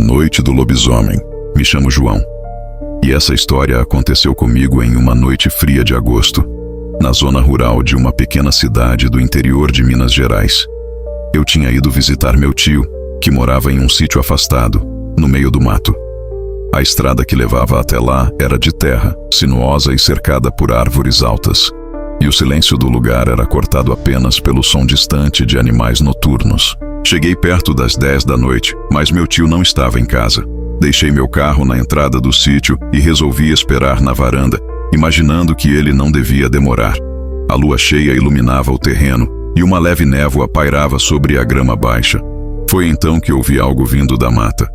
Noite do Lobisomem. Me chamo João. E essa história aconteceu comigo em uma noite fria de agosto, na zona rural de uma pequena cidade do interior de Minas Gerais. Eu tinha ido visitar meu tio, que morava em um sítio afastado, no meio do mato. A estrada que levava até lá era de terra, sinuosa e cercada por árvores altas. E o silêncio do lugar era cortado apenas pelo som distante de animais noturnos. Cheguei perto das 10 da noite, mas meu tio não estava em casa. Deixei meu carro na entrada do sítio e resolvi esperar na varanda, imaginando que ele não devia demorar. A lua cheia iluminava o terreno e uma leve névoa pairava sobre a grama baixa. Foi então que ouvi algo vindo da mata.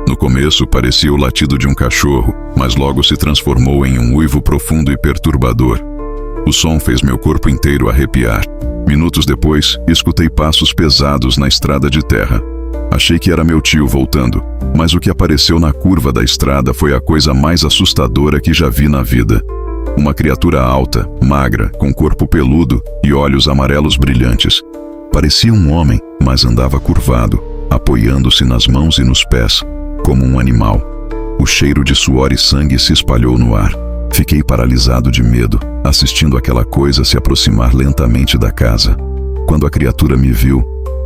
No começo parecia o latido de um cachorro, mas logo se transformou em um uivo profundo e perturbador. O som fez meu corpo inteiro arrepiar. Minutos depois, escutei passos pesados na estrada de terra. Achei que era meu tio voltando, mas o que apareceu na curva da estrada foi a coisa mais assustadora que já vi na vida. Uma criatura alta, magra, com corpo peludo e olhos amarelos brilhantes. Parecia um homem, mas andava curvado, apoiando-se nas mãos e nos pés, como um animal. O cheiro de suor e sangue se espalhou no ar. Fiquei paralisado de medo, assistindo aquela coisa se aproximar lentamente da casa. Quando a criatura me viu,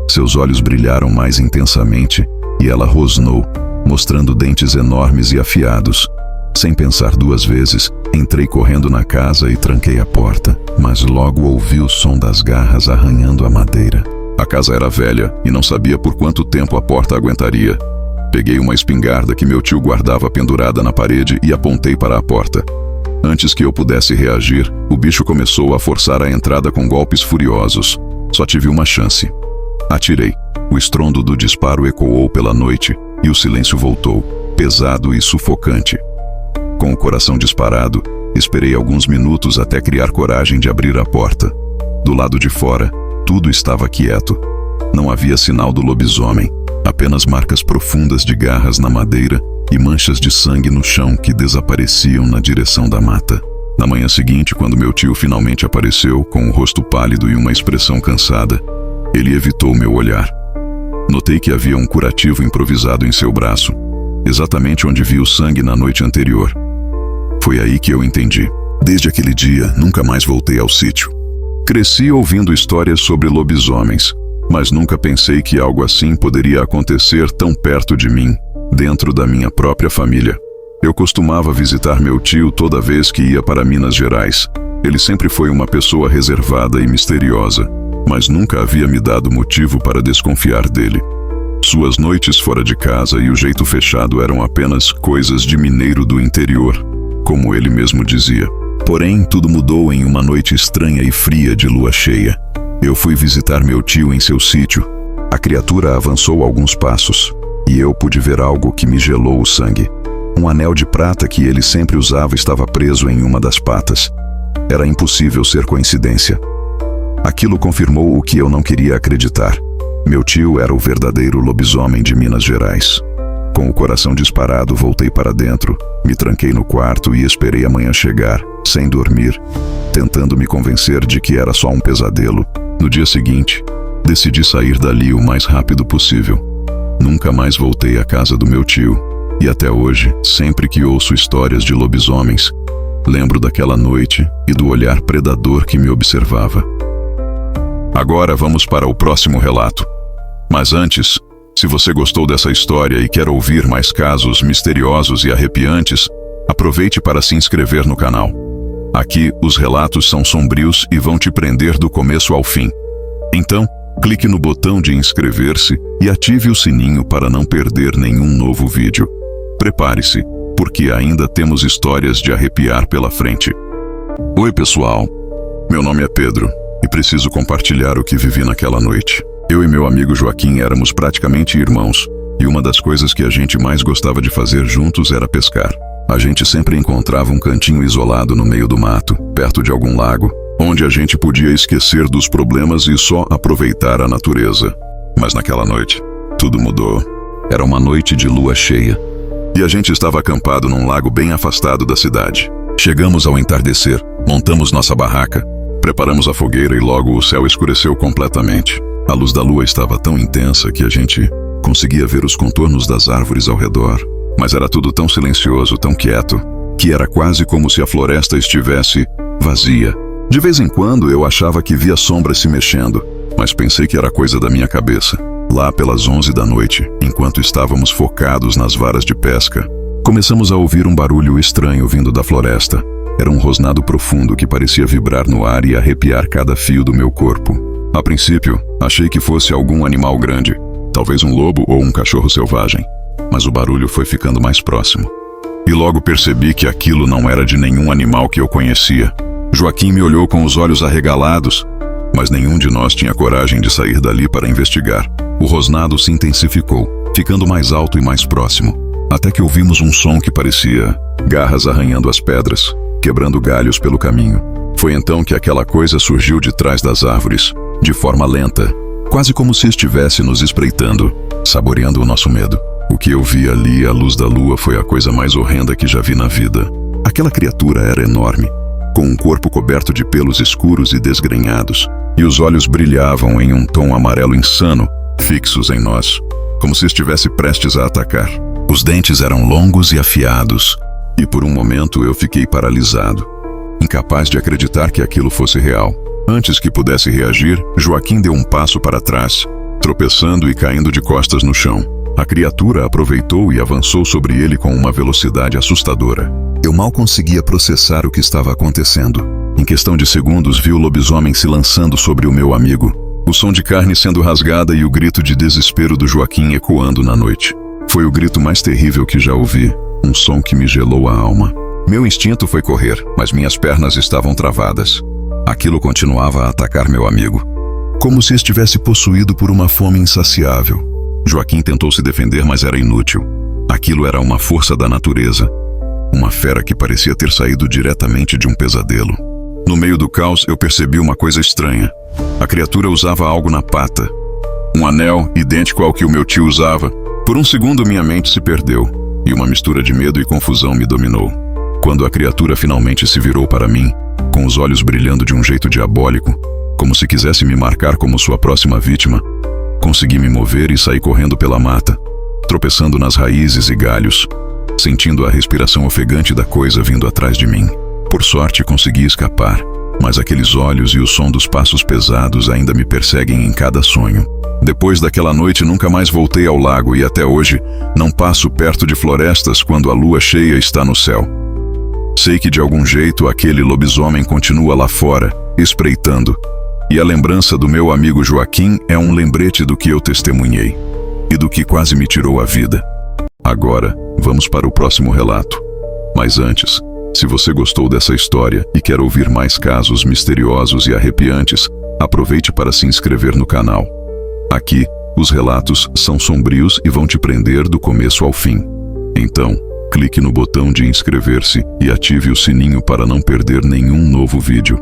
seus olhos brilharam mais intensamente e ela rosnou, mostrando dentes enormes e afiados. Sem pensar duas vezes, entrei correndo na casa e tranquei a porta, mas logo ouvi o som das garras arranhando a madeira. A casa era velha e não sabia por quanto tempo a porta aguentaria. Peguei uma espingarda que meu tio guardava pendurada na parede e apontei para a porta. Antes que eu pudesse reagir, o bicho começou a forçar a entrada com golpes furiosos. Só tive uma chance. Atirei. O estrondo do disparo ecoou pela noite e o silêncio voltou, pesado e sufocante. Com o coração disparado, esperei alguns minutos até criar coragem de abrir a porta. Do lado de fora, tudo estava quieto. Não havia sinal do lobisomem, apenas marcas profundas de garras na madeira e manchas de sangue no chão que desapareciam na direção da mata. Na manhã seguinte, quando meu tio finalmente apareceu, com o rosto pálido e uma expressão cansada, ele evitou meu olhar. Notei que havia um curativo improvisado em seu braço, exatamente onde vi o sangue na noite anterior. Foi aí que eu entendi. Desde aquele dia, nunca mais voltei ao sítio. Cresci ouvindo histórias sobre lobisomens, mas nunca pensei que algo assim poderia acontecer tão perto de mim, dentro da minha própria família. Eu costumava visitar meu tio toda vez que ia para Minas Gerais. Ele sempre foi uma pessoa reservada e misteriosa, mas nunca havia me dado motivo para desconfiar dele. Suas noites fora de casa e o jeito fechado eram apenas coisas de mineiro do interior, como ele mesmo dizia. Porém, tudo mudou em uma noite estranha e fria de lua cheia. Eu fui visitar meu tio em seu sítio. A criatura avançou alguns passos, e eu pude ver algo que me gelou o sangue. Um anel de prata que ele sempre usava estava preso em uma das patas. Era impossível ser coincidência. Aquilo confirmou o que eu não queria acreditar. Meu tio era o verdadeiro lobisomem de Minas Gerais. Com o coração disparado, voltei para dentro, me tranquei no quarto e esperei a manhã chegar, sem dormir, tentando me convencer de que era só um pesadelo. No dia seguinte, decidi sair dali o mais rápido possível. Nunca mais voltei à casa do meu tio, e até hoje, sempre que ouço histórias de lobisomens, lembro daquela noite e do olhar predador que me observava. Agora vamos para o próximo relato. Mas antes, se você gostou dessa história e quer ouvir mais casos misteriosos e arrepiantes, aproveite para se inscrever no canal. Aqui, os relatos são sombrios e vão te prender do começo ao fim. Então, clique no botão de inscrever-se e ative o sininho para não perder nenhum novo vídeo. Prepare-se, porque ainda temos histórias de arrepiar pela frente. Oi pessoal, meu nome é Pedro e preciso compartilhar o que vivi naquela noite. Eu e meu amigo Joaquim éramos praticamente irmãos, e uma das coisas que a gente mais gostava de fazer juntos era pescar. A gente sempre encontrava um cantinho isolado no meio do mato, perto de algum lago, onde a gente podia esquecer dos problemas e só aproveitar a natureza. Mas naquela noite, tudo mudou. Era uma noite de lua cheia, e a gente estava acampado num lago bem afastado da cidade. Chegamos ao entardecer, montamos nossa barraca, preparamos a fogueira e logo o céu escureceu completamente. A luz da lua estava tão intensa que a gente Conseguia ver os contornos das árvores ao redor, mas era tudo tão silencioso, tão quieto, que era quase como se a floresta estivesse vazia. De vez em quando eu achava que via sombras se mexendo, mas pensei que era coisa da minha cabeça. Lá pelas 11 da noite, enquanto estávamos focados nas varas de pesca, começamos a ouvir um barulho estranho vindo da floresta. Era um rosnado profundo que parecia vibrar no ar e arrepiar cada fio do meu corpo. A princípio, achei que fosse algum animal grande, talvez um lobo ou um cachorro selvagem, mas o barulho foi ficando mais próximo. E logo percebi que aquilo não era de nenhum animal que eu conhecia. Joaquim me olhou com os olhos arregalados, mas nenhum de nós tinha coragem de sair dali para investigar. O rosnado se intensificou, ficando mais alto e mais próximo, até que ouvimos um som que parecia garras arranhando as pedras, quebrando galhos pelo caminho. Foi então que aquela coisa surgiu de trás das árvores, de forma lenta, quase como se estivesse nos espreitando, saboreando o nosso medo. O que eu vi ali à luz da lua foi a coisa mais horrenda que já vi na vida. Aquela criatura era enorme, com um corpo coberto de pelos escuros e desgrenhados, e os olhos brilhavam em um tom amarelo insano, fixos em nós, como se estivesse prestes a atacar. Os dentes eram longos e afiados, e por um momento eu fiquei paralisado, incapaz de acreditar que aquilo fosse real. Antes que pudesse reagir, Joaquim deu um passo para trás, tropeçando e caindo de costas no chão. A criatura aproveitou e avançou sobre ele com uma velocidade assustadora. Eu mal conseguia processar o que estava acontecendo. Em questão de segundos, vi o lobisomem se lançando sobre o meu amigo, o som de carne sendo rasgada e o grito de desespero do Joaquim ecoando na noite. Foi o grito mais terrível que já ouvi, um som que me gelou a alma. Meu instinto foi correr, mas minhas pernas estavam travadas. Aquilo continuava a atacar meu amigo, como se estivesse possuído por uma fome insaciável. Joaquim tentou se defender, mas era inútil. Aquilo era uma força da natureza, uma fera que parecia ter saído diretamente de um pesadelo. No meio do caos, eu percebi uma coisa estranha. A criatura usava algo na pata, um anel idêntico ao que o meu tio usava. Por um segundo minha mente se perdeu, e uma mistura de medo e confusão me dominou. Quando a criatura finalmente se virou para mim, com os olhos brilhando de um jeito diabólico, como se quisesse me marcar como sua próxima vítima, consegui me mover e sair correndo pela mata, tropeçando nas raízes e galhos, sentindo a respiração ofegante da coisa vindo atrás de mim. Por sorte, consegui escapar, mas aqueles olhos e o som dos passos pesados ainda me perseguem em cada sonho. Depois daquela noite, nunca mais voltei ao lago e até hoje não passo perto de florestas quando a lua cheia está no céu. Sei que de algum jeito aquele lobisomem continua lá fora, espreitando, e a lembrança do meu amigo Joaquim é um lembrete do que eu testemunhei e do que quase me tirou a vida. Agora, vamos para o próximo relato. Mas antes, se você gostou dessa história e quer ouvir mais casos misteriosos e arrepiantes, aproveite para se inscrever no canal. Aqui, os relatos são sombrios e vão te prender do começo ao fim. Então, clique no botão de inscrever-se e ative o sininho para não perder nenhum novo vídeo.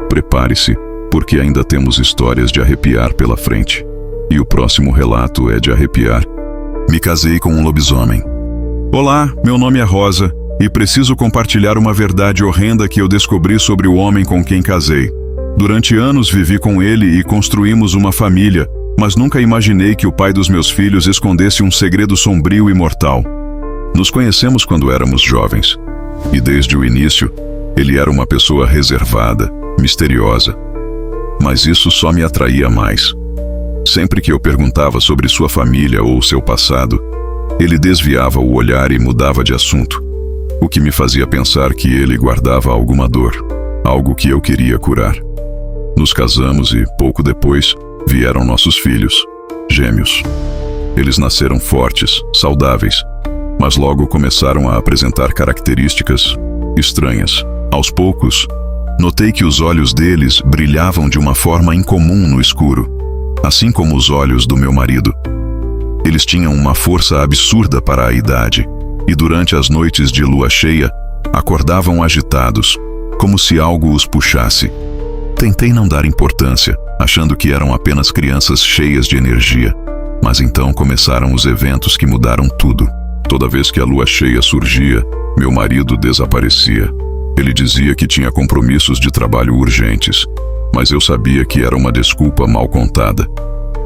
Prepare-se, porque ainda temos histórias de arrepiar pela frente. E o próximo relato é de arrepiar. Me casei com um lobisomem. Olá, meu nome é Rosa e preciso compartilhar uma verdade horrenda que eu descobri sobre o homem com quem casei. Durante anos vivi com ele e construímos uma família, mas nunca imaginei que o pai dos meus filhos escondesse um segredo sombrio e mortal. Nos conhecemos quando éramos jovens, e desde o início, ele era uma pessoa reservada, misteriosa. Mas isso só me atraía mais. Sempre que eu perguntava sobre sua família ou seu passado, ele desviava o olhar e mudava de assunto, o que me fazia pensar que ele guardava alguma dor, algo que eu queria curar. Nos casamos e, pouco depois, vieram nossos filhos, gêmeos. Eles nasceram fortes, saudáveis, mas logo começaram a apresentar características estranhas. Aos poucos, notei que os olhos deles brilhavam de uma forma incomum no escuro, assim como os olhos do meu marido. Eles tinham uma força absurda para a idade, e durante as noites de lua cheia, acordavam agitados, como se algo os puxasse. Tentei não dar importância, achando que eram apenas crianças cheias de energia, mas então começaram os eventos que mudaram tudo. Toda vez que a lua cheia surgia, meu marido desaparecia. Ele dizia que tinha compromissos de trabalho urgentes, mas eu sabia que era uma desculpa mal contada.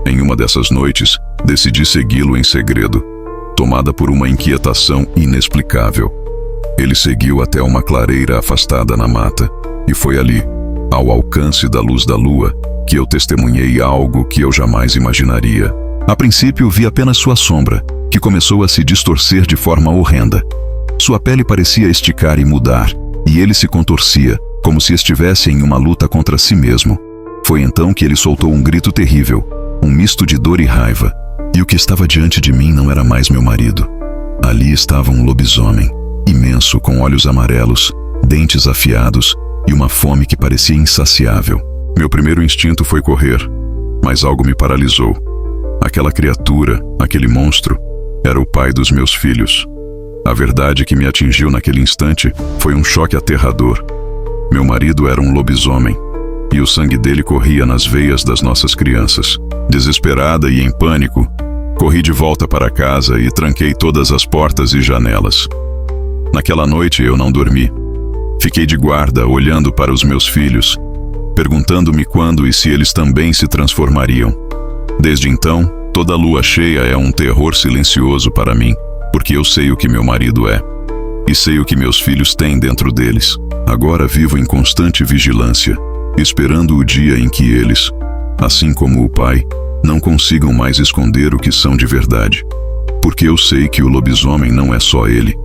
Em uma dessas noites, decidi segui-lo em segredo, tomada por uma inquietação inexplicável. Ele seguiu até uma clareira afastada na mata, e foi ali, ao alcance da luz da lua, que eu testemunhei algo que eu jamais imaginaria. A princípio, vi apenas sua sombra, que começou a se distorcer de forma horrenda. Sua pele parecia esticar e mudar, e ele se contorcia, como se estivesse em uma luta contra si mesmo. Foi então que ele soltou um grito terrível, um misto de dor e raiva, e o que estava diante de mim não era mais meu marido. Ali estava um lobisomem, imenso, com olhos amarelos, dentes afiados e uma fome que parecia insaciável. Meu primeiro instinto foi correr, mas algo me paralisou. Aquela criatura, aquele monstro, era o pai dos meus filhos. A verdade que me atingiu naquele instante foi um choque aterrador. Meu marido era um lobisomem, e o sangue dele corria nas veias das nossas crianças. Desesperada e em pânico, corri de volta para casa e tranquei todas as portas e janelas. Naquela noite eu não dormi. Fiquei de guarda, olhando para os meus filhos, perguntando-me quando e se eles também se transformariam. Desde então, toda lua cheia é um terror silencioso para mim, porque eu sei o que meu marido é, e sei o que meus filhos têm dentro deles. Agora vivo em constante vigilância, esperando o dia em que eles, assim como o pai, não consigam mais esconder o que são de verdade. Porque eu sei que o lobisomem não é só ele.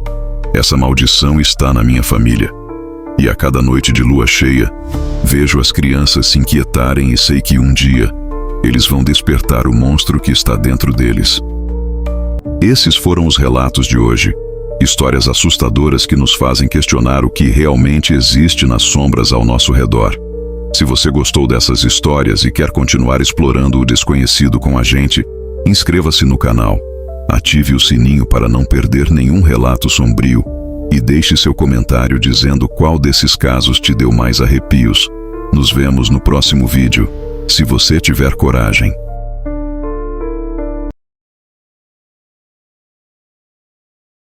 Essa maldição está na minha família. E a cada noite de lua cheia, vejo as crianças se inquietarem e sei que um dia eles vão despertar o monstro que está dentro deles. Esses foram os relatos de hoje. Histórias assustadoras que nos fazem questionar o que realmente existe nas sombras ao nosso redor. Se você gostou dessas histórias e quer continuar explorando o desconhecido com a gente, inscreva-se no canal, ative o sininho para não perder nenhum relato sombrio e deixe seu comentário dizendo qual desses casos te deu mais arrepios. Nos vemos no próximo vídeo, se você tiver coragem.